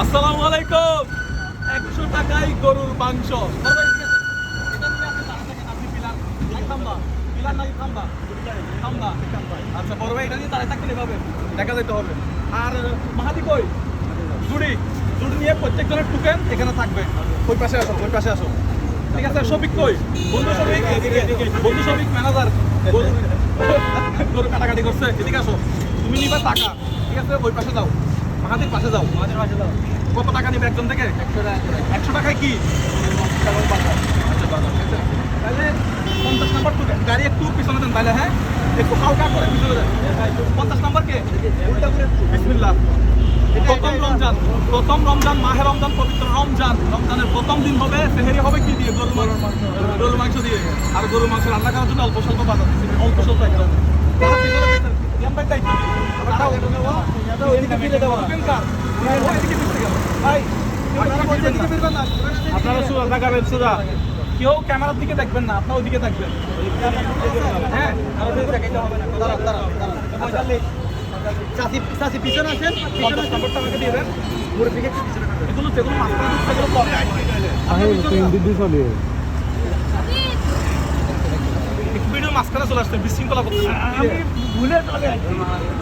আসসালামু আলাইকুম। 100 টাকায় গরুর মাংস। আচ্ছা বড় ভাই, এটা নিয়ে তারা থাকলে পাবেন, দেখা যেতে হবে। আর মাহাদি কই জুড়ি নিয়ে প্রত্যেকজনের টুকেন এখানে থাকবে। ওই পাশে আসো, ওই পাশে আসো। ঠিক আছে। শফিক কই? বন্ধু শফিক ম্যানেজার গরু কাটাকাটি করছে। এদিকে আসো, তুমি নিবা টাকা। ঠিক আছে, ওই পাশে যাও, মাহাদির পাশে যাও। কত টাকা নিবে একজন থেকে? 100 টাকায় কি? তাহলে 50 নাম্বার টুকেন। গাড়ি একটু পিছনে দেন তাহলে। হ্যাঁ, একটু হালকা করে পিছনে দেন। 50 নাম্বার কে? বিসমিল্লাহ। প্রথম রমজান, মাহে রমজান, পবিত্র রমজান। রমজানের প্রথম দিন হবে, সেহেরি হবে কি দিয়ে? গরুর মাংস দিয়ে। আর গরুর মাংস রান্না করার জন্য অল্প স্বল্প বাজার দিচ্ছি, অল্প স্বল্প একদম। আপনারা সুরা দেখাবেন, সুরা কেউ ক্যামেরার দিকে দেখবেন না, আপনার ওইদিকে দেখবেন। হ্যাঁ, পিছনে আছেন, 50 নম্বরটা আমাকে দিয়ে দেন। এগুলো যেগুলো ভিডিও মাঝখানে চলে আসছেন, বিশৃঙ্খলা করতে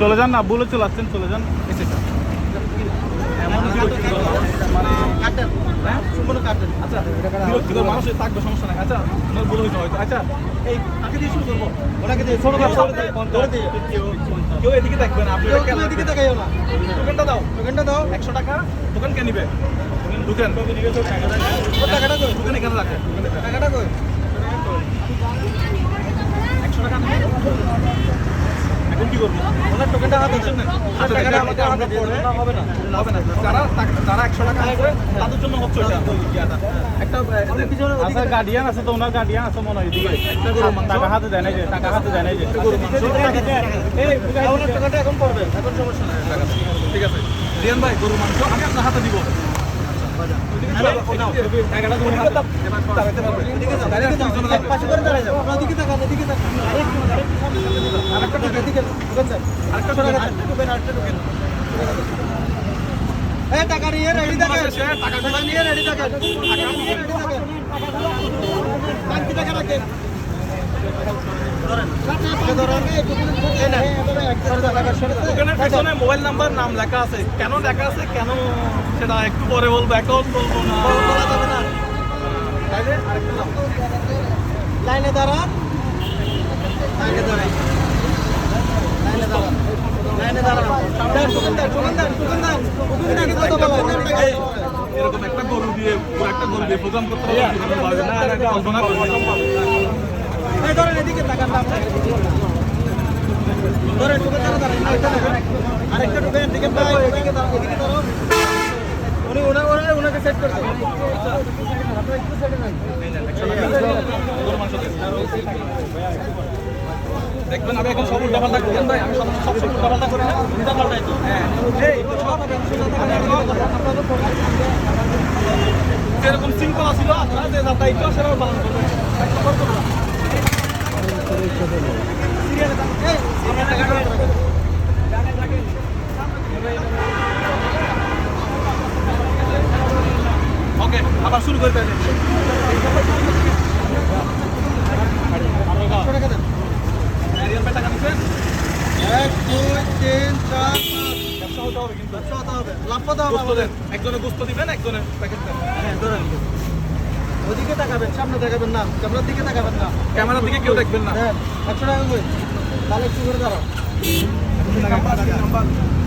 চলে যান না, বলে চলে আসছেন, চলে যান। মানুষ থাকবে, সমস্যা নাই। আচ্ছা, ভুল হয়েছে হয়তো। আচ্ছা, এই তাকে দিয়ে শুরু করবো, ওনাকে দিয়ে কেউ এদিকে দেখবে না, আপনি এদিকে দেখাইও না। টোকেনটা দাও, টোকেনটা দাও। 100 টাকা টোকেন কে নিবে? টোকেন টাকাটা কই? টোকেন এখানে রাখো, টাকাটা কই? 100 টাকা নেবে। এখন কি করবো? ওনার টোকেনটা হাতে দেন। টাকাটা আমাকে আমরা পড়ে হবে না, হবে না। যারা 100 টাকা আছে তাদের জন্য হচ্ছে ওটা। একটা আচ্ছা, গার্ডিয়ান আছে তো, ওনার গার্ডিয়ান আছে মনে হয়। টাকা হাতে দেয় না, যে টাকা হাতে দেয় না, যে ওনার টাকাটা এখন পড়বে, এখন সমস্যা নাই। ঠিক আছে রিয়ান ভাই, গরুর মাংস আমি আপনার হাতে দিব। টাকা নিয়ে রেডি থাকে, টাকা নিয়ে রেডি থাকে। টাকা রাখেন, মোবাইল নাম্বার নাম লেখা আছে। কেন লেখা আছে, কেন সেটা একটু পরে বলবো, এখন বলবো না, বলা যাবে না। তাইলে আরেকটা নাম, লাইনে দাঁড়ান, লাইনে দাঁড়ান, লাইনে দাঁড়ান, লাইনে দাঁড়ান। এরকম একটা গরু দিয়ে প্রোগ্রাম করতে হবে না। এদিকে টাকার দাম আরেকটা ঢুকে এদিকে ওনাকে সেট করতে দেখবেন। আমি এখন সব উল্টাপাল্টা করেন ভাই, আমি সব উল্টাপাল্টা করি না, উল্টাপাল্টাই তো। যেরকম শৃঙ্খলা ছিল আপনারা যে যার দায়িত্ব সেটাও পালন করবেন। ওকে, আবার শুরু করবেন। 1 2 3 4 5 ব্যবসা হতে হবে, কিন্তু ব্যবসা হতে হবে, লাভ হতে হবে। একজনে গুস্ত দিবেন, একজনে প্যাকেট দেন। হ্যাঁ, ধরেন ওদিকে তাকাবেন, সামনে তাকাবেন না, ক্যামেরার দিকে তাকাবেন না, ক্যামেরার দিকে কেউ দেখবেন না। 100 টাকা কই? তাহলে একটু করে দাঁড়াও,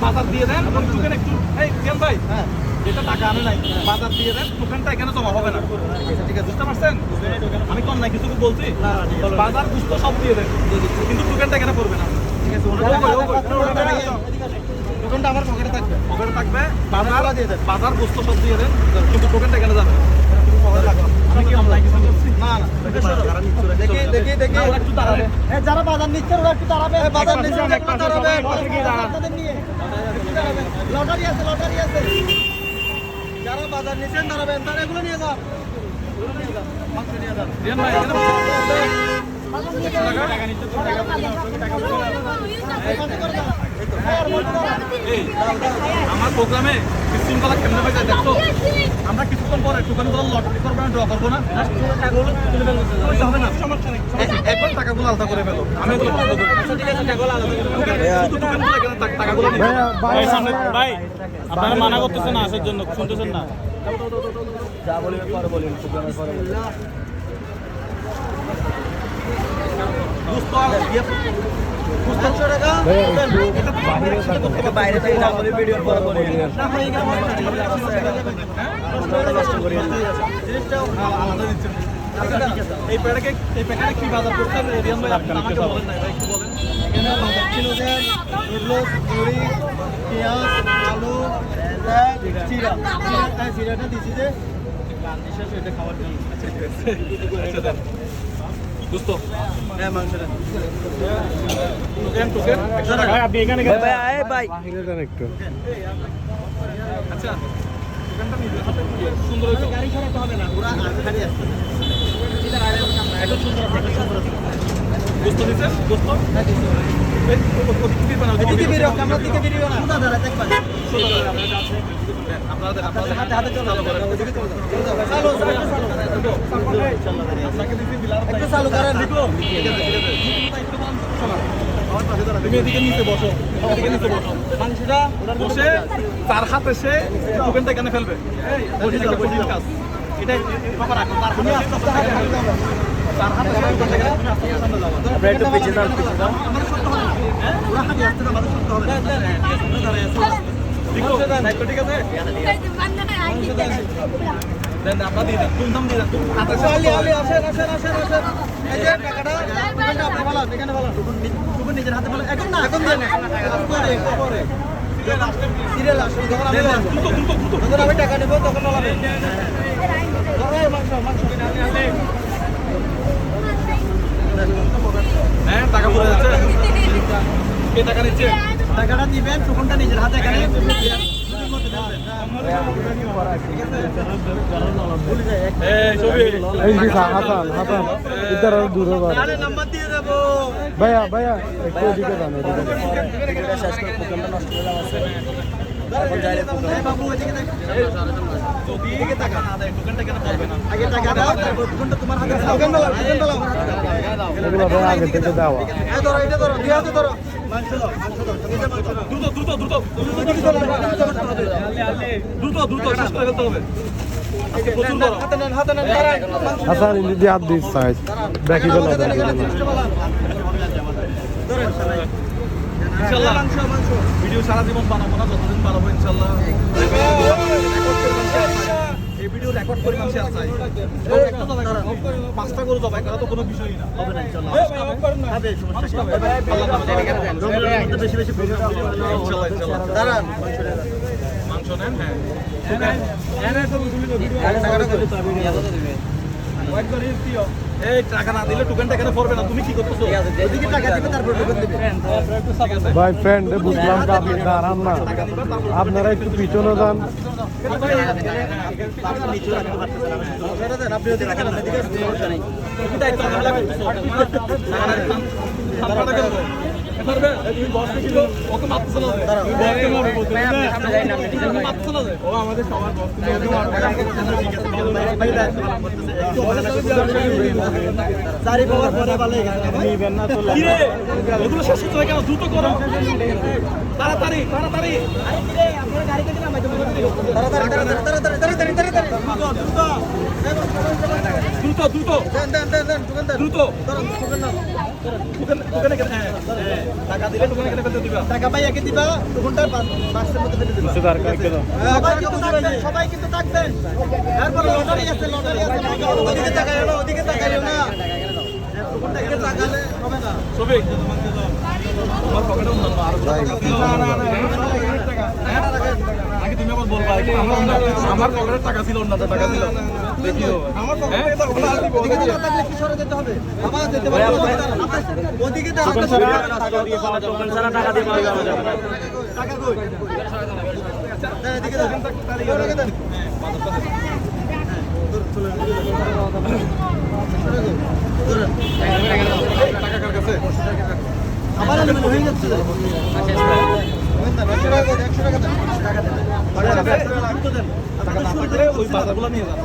বাজার দিয়ে দেন। টোকেন একটু, এই কেন ভাই, হ্যাঁ যেটা টাকা আনে নাই বাজার দিয়ে দেন, টোকেনটা এখানে জমা হবে না। ঠিক আছে, বুঝতে পারছেন? আমি কম নাই কিছু বলছি, বাজার গুস্ত সব দিয়ে দেন, কিন্তু টোকেনটা এখানে পড়বে না। ঠিক আছে, টোকেনটা আমার পকেটে থাকবে, পকেটে থাকবে। বাজার দিয়ে দেন, বাজার গুস্ত সব দিয়ে দেন, কিন্তু টোকেনটা এখানে যাবে। আমি কি অনলাইন কিছু বলছি? না না, দেখি একটু দাঁড়াবে। যারা বাজার নিচ্ছে ওরা একটু দাঁড়াবে, বাজার নিচ্ছে একটু দাঁড়াবে, লটারি আছে, লটারি আছে। যারা বাজার নিচ্ছেন দাঁড়াবেন, তারা এগুলো নিয়ে যান, মাংস নিয়ে যান। এই আমার প্রোগ্রামে শৃঙ্খলা কেমনে হয়ে যায় দেখো আমরা কিছুক্ষণ পরে টোকেনগুলো লটারি করবো না ড্র করবো না হবে না সমস্যা নেই একবার টাকাগুলো আলাদা করে ফেলো আমি এগুলো বন্ধ করি টাকাগুলো ভাই আপনারা মানা করতেছেন না আসার জন্য শুনতেছেন না যা বলবেন পরে বলবেন প্রোগ্রামের পরে বলবেন বাইরে থেকে না বলে ভিডিওর পরে বলবেন এই প্যাকেটে কি বাজার করছেন রিয়ান ভাই আপনি আমাকে বলেন না ভাই একটু বলেন এখানে বাজার ছিল যে মুড়ি পেঁয়াজ আলু চিরা চিরাটা দিছি যে গান্ধী শেষ এটা খাওয়ার জন্য আচ্ছা দোস্ত হ্যাঁ মাংসটা টোকেন 100 টাকা ভাই আপনি এখানে ভাই আয় ভাই একটু আচ্ছা টোকেনটা নিজের হাতে নিয়ে সুন্দর হয়েছে গাড়ি ছাড়াতে হবে না পুরো আখারি আছে একদম সুন্দর আছে দোস্ত দিছে দোস্ত দিকে বেরিও আমরা দিকে বেরিও না সুদা দাঁড়া দেখবা আপনাদের হাতে হাতে চলো ওদিকে চলো আপনাকে দিছি বিলার একটু চালু করেন তুমি এদিকে নিচে বসো এদিকে নিচে বসো মাংসটা বসে তার হাতে সে টোকেনটা এখানে ফেলবে কাজ এটা বাবা রাখো তার হাতে সে টোকেনটা এখানে তুমি আস্তে আস্তে সামনে যাও আপনারা একটু পিছিয়ে যান আমার সত্য হবে পুরো হাতে আসতে না আমাদের সত্য হবে ঠিক আছে দেন আপনারা দিয়ে দেন তুমধাম দিয়ে দেন হাতে আসেন এই যে টাকাটা দোকানটা আপনি ভালো এখানে ভালো টুকুন নিজের হাতে ভালো এখন না এখন দেন পরে সিরিয়াল আসলে যখন আমি যখন আমি টাকা নেব তখন বলাবে মাংস হ্যাঁ টাকা পড়ে যাচ্ছে কে টাকা নিচ্ছে টাকাটা দিবেন টুকুনটা নিজের হাতে এখানে এই ছবি এই দিকে হাসান ইধার দূর হবে নাম্বার দিয়ে দেবো ভাইয়া একটু এদিকে যান ভিডিওটা শেষ করে প্রোগ্রামটা নষ্ট করে আছে এখন যাইলে বাবু ওইদিকে দেখ যদি টাকা না দেয় টোকেনটা কেন পারবে না আগে টাকা দাও তারপর টুকুনটা তোমার হাতে টোকেন দাও এগুলো ভাই আগে থেকে দেওয়া এই ধরো এটা ধরো দুই হাতে ধরো মাংস দাও দ্রুত শেষ করে ফেলতে হবে আজকে প্রচুর বড় হাতে নেন হাসান ইন্দি হাত দিস সাইজ দেখি গেল ইনশাআল্লাহ ভিডিও সারা জীবন বানাবো না যতদিন বানাবো ইনশাআল্লাহ এই ভিডিও রেকর্ড করে মানুষ চাই পাঁচটা করে জবাই করা তো কোনো বিষয়ই না হবে না ইনশাআল্লাহ হবে সমস্যা বেশি বেশি ইনশাআল্লাহ দাঁড়ান মাংস নেন হ্যাঁ এই টাকা না দিলে টোকেনটা এখানে পড়বে না তুমি কি করতেছো ওদিকে টাকা দিবে তারপর টোকেন দিবে ভাই ফ্রেন্ড বুঝলাম তো আপনি দাঁড়ান না আপনারা একটু পিছনে যান নিচে রাখতে পারতেছেন না আপনি ওদিকে রাখেন এদিকে সমস্যা নাই কি দায়িত্ব আমরা করতেছো আপনারা কেন করবে তুমি বস ছিল ওকে মারতেছ না তুমি মারতেছ না ও আমাদের সবার বস চারি পাওয়ার পরে ভালো গেছে নিবেন না তো কি রে এগুলো শেষ হচ্ছে না কেন দ্রুত করো তাড়াতাড়ি টাকা দিলে টোকেন এখানে ফেলতে দিবা টাকা পাই একে দিবা ঘন্টার বাক্সের মধ্যে ফেলে দিবা সবাই কিন্তু থাকবেন তারপর লটারি আছে ওদিকে টাকা এলো ওদিকে টাকা এলো না ওদিকে টাকালে হবে না ছবি তোমার পকেটে অন্যান্য আরো আগে তুমি আবার বলবা আমার পকেটে টাকা ছিল অন্যান্য টাকা ছিল দেখি আমার ওদিকে টাকা থাকলে কি সরে যেতে হবে আবার যেতে পারবো ওদিকে টাকা দিয়ে পাওয়া যাবে সারা টাকা দিয়ে পাওয়া যাবে টাকা কই এদিকে দেন টাকা দেন টাকা কার কাছে আবার আনবেন হয়ে যাচ্ছে তো। 100 টাকা দেন, 100 টাকা দেন। টাকা না থাকলে ওই বাজারগুলো নিয়ে যান।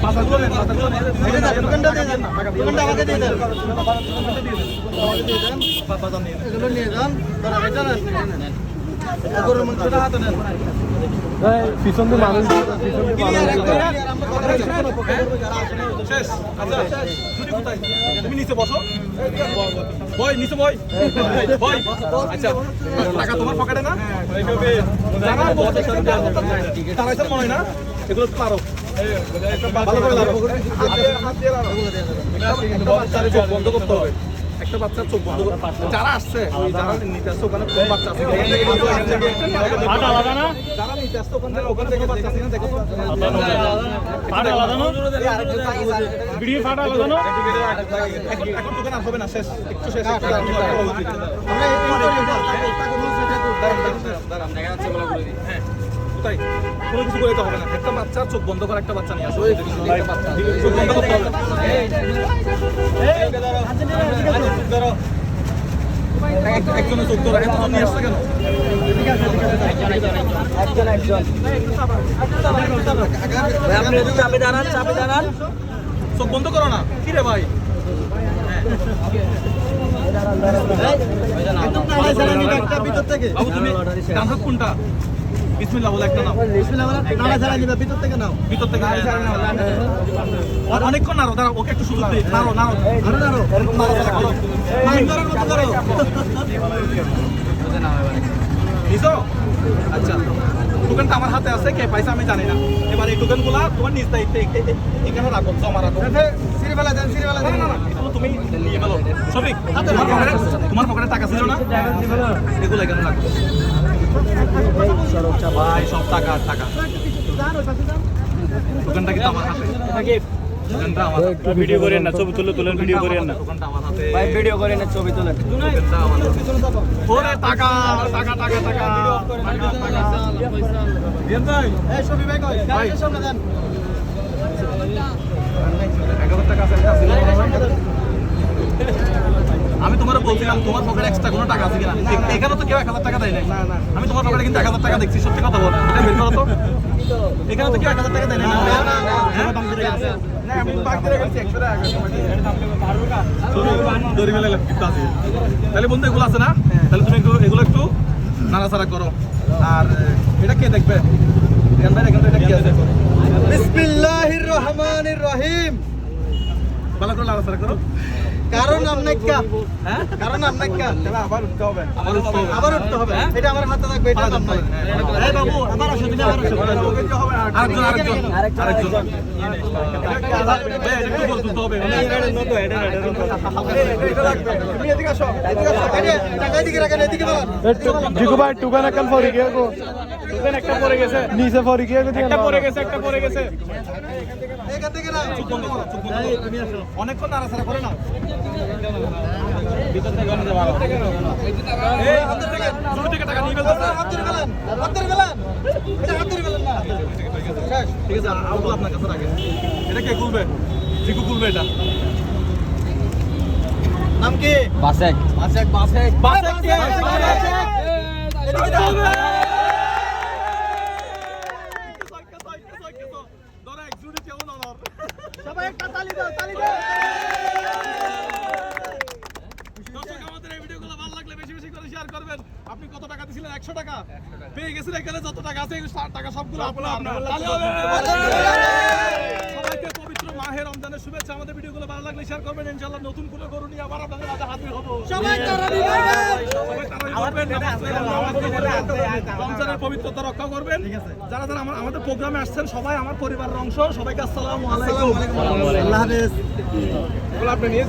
বাজারগুলো নেন, বাজারগুলো নেন। এটা না, দোকানটা দিয়ে দেন। দোকানটা আমাকে দিয়ে দেন। দোকানটা দিয়ে দেন। আমাকে দিয়ে দেন। বাজার নিয়ে নেন। এগুলো নিয়ে যান। ধরেন, এটা নেন, এটা নেন। গরুর মাংসটা হাতে নেন। এই, পিছন দিয়ে মানুষ পিছন দিয়ে ক্লিয়ার, মানুষ একদম ক্লিয়ার। আমরা কথা বলছি, কোনো পক্ষে করবে যারা আসে না। শেষ। আচ্ছা, জুড়ি কোথায়? তুমি নিচে বসো। বয়, নিচে বয়। বয়। আচ্ছা, টাকা তোমার পকেটে না? যারা বলতে তারা এসব মনে হয় না? এগুলো তো পারো। ভালো করে দাঁড়াও। হাত দিয়ে দাঁড়াও। একটা বাচ্চার চোখ বন্ধ করতে হবে। একটা বাচ্চার চোখ বন্ধ করতে হবে। যারা আসছে, ওই যারা নিতে আসছে, ওখানে কোন বাচ্চা আছে? যারা নিতে আসছে, ওখান থেকে বাচ্চা আছে কিনা দেখো তো। এখন দোকান আর হবে না, শেষ। একটু শেষ। আমরা এই করি, টাকা বলছি, এটা করতে। হ্যাঁ, কোথায়? কোনো কিছু করে দিতে হবে না। একটা বাচ্চা চোখ বন্ধ করে একটা বাচ্চা নিয়ে আসো। চোখ বন্ধ করতে হবে। একজনের চোখ ধরো, এতজন নিয়ে আসছে কেন? চোখ বন্ধ করো না। কি রে ভাই? একদম টাকা ছাড়া নিবে একটা ভিতর থেকে। বাবু তুমি ডান হাত কোনটা? বিসমিল্লাহ বলে একটা নাও। বিসমিল্লাহ বলে টাকা ছাড়া নিবে ভিতর থেকে নাও। ভিতর থেকে অনেকক্ষণ নাড়ো, দাঁড়াও, ওকে একটু সুযোগ দিই। নাড়ো, নাড়ো, আরো নাড়ো। করো। মাইন করার মতো করো। নিছো? আচ্ছা, টোকেনটা আমার হাতে আছে, কে পাইছে আমি জানি না। এবার এই টোকেনগুলা তোমার নিজ দায়িত্বে এখানে রাখো, জমা রাখো। সিরিবেলা দেন, সিরিবেলা দেন। না, এগুলো তুমি নিয়ে ফেলো। সঠিক? তোমার পকেটে টাকা ছিল না? এগুলো এখানে রাখো। ভাই, সব টাকা আর টাকা। টোকেনটা কিন্তু আমার হাতে। টোকেনটা আমার হাতে। ভিডিও করেন না, ছবি তুলেন ভিডিও করেন না। টোকেনটা আমার হাতে। ভাই ভিডিও করেন না, ছবি তুলেন। টোকেনটা আমার হাতে। ওরে টাকা, টাকা, টাকা, টাকা। রিয়ান ভাই, এই শফি ভাই কই? গাড়ির সামনে দেন। 1000 টাকা আছে, একটা ছিল মনে হয়। আমি তোমার বলছিলাম তোমার পকেটে এক্সট্রা কোনো টাকা আছে কিনা। এখানে তো কেউ 1000 টাকা দেয় নাই। আমি তোমার পকেটে কিন্তু 1000 টাকা দেখছি, সত্যি কথা বল। এটা বের করো তো। এখানে তো কেউ 1000 টাকা দেয় নাই। না, না, না। হ্যাঁ? না, আমি বাকি দিয়ে গেছি 100 টাকা। দড়ি মেলে কিন্তু আছে। তাহলে বন্ধু এগুলো আছে না? তাহলে তুমি এগুলো একটু নাড়াচাড়া করো। আর এটা কে দেখবে? রিয়ান ভাই, এখানে এটা কি আছে? বিসমিল্লাহির রহমানির রহিম। ভালো করে নাড়াচাড়া করো। কারণ আপনাকে হ্যাঁ? কারণ আপনাকে তাহলে আবার উঠতে হবে। আবার উঠতে হবে। এটা আমার হাতে থাকবে, এটা নাম নাই। এই বাবু, আবার আসো, তুমি আবার আসো। আরেকজন। ভাই, এটা একটু বল, তুলতে হবে। তুমি এদিকে আসো। এই যে, টাকা এদিকে রাখেন, এদিকে বলেন। জিকু ভাই টুকান একটা পরে গিয়ে গো টুকেন একটা পড়ে গেছে, নিচে পরে গিয়ে একটা পড়ে গেছে, একটা পড়ে গেছে। এখান থেকে না। চোখ বন্ধ করো, চোখ বন্ধ করো। অনেকক্ষণ নাড়াচাড়া করে না। এই, হাতের থেকে, শুরু থেকে টাকা নিয়ে ফেলতেছে। হাত ধরে ফেলেন, হাত ধরে ফেলেন। এটা হাত ধরে ফেলেন না। শেষ। ঠিক আছে, আউটগুলো আপনার কাছে রাখেন। এটা কে খুলবে? জিকু খুলবে এটা। নাম কি? বাসেক। বাসেক কে? এদিকে দাও। ধরো, এক জুড়ি কেমন অনর। সবাই একটা তালি দাও, তালি দাও। দর্শক, আমাদের এই ভিডিওগুলো ভালো লাগলে বেশি বেশি করে শেয়ার করবেন। আপনি কত টাকা দিয়েছিলেন? 100 টাকা পেয়ে গেছেন। এখানে যত টাকা আছে এই টাকা সবগুলো আপনার। তালি হবে। সবাইকে পবিত্র মাহে রমজানের শুভেচ্ছা। আমাদের ভিডিওগুলো ভালো লাগলে শেয়ার করবেন। ইনশাআল্লাহ নতুন কোনো গরু নিয়ে আবার আপনাদের মাঝে হাজির হব। সবাই তারাবি পড়বেন। সবাই তারাবি পড়বেন, নামাজ পড়বেন, রমজানের পবিত্রতা রক্ষা করবেন। যারা যারা আমাদের প্রোগ্রামে আসছেন সবাই আমার পরিবারের অংশ। সবাইকে আসসালামু আলাইকুম। আল্লাহ হাফেজ। আপনি নিয়ে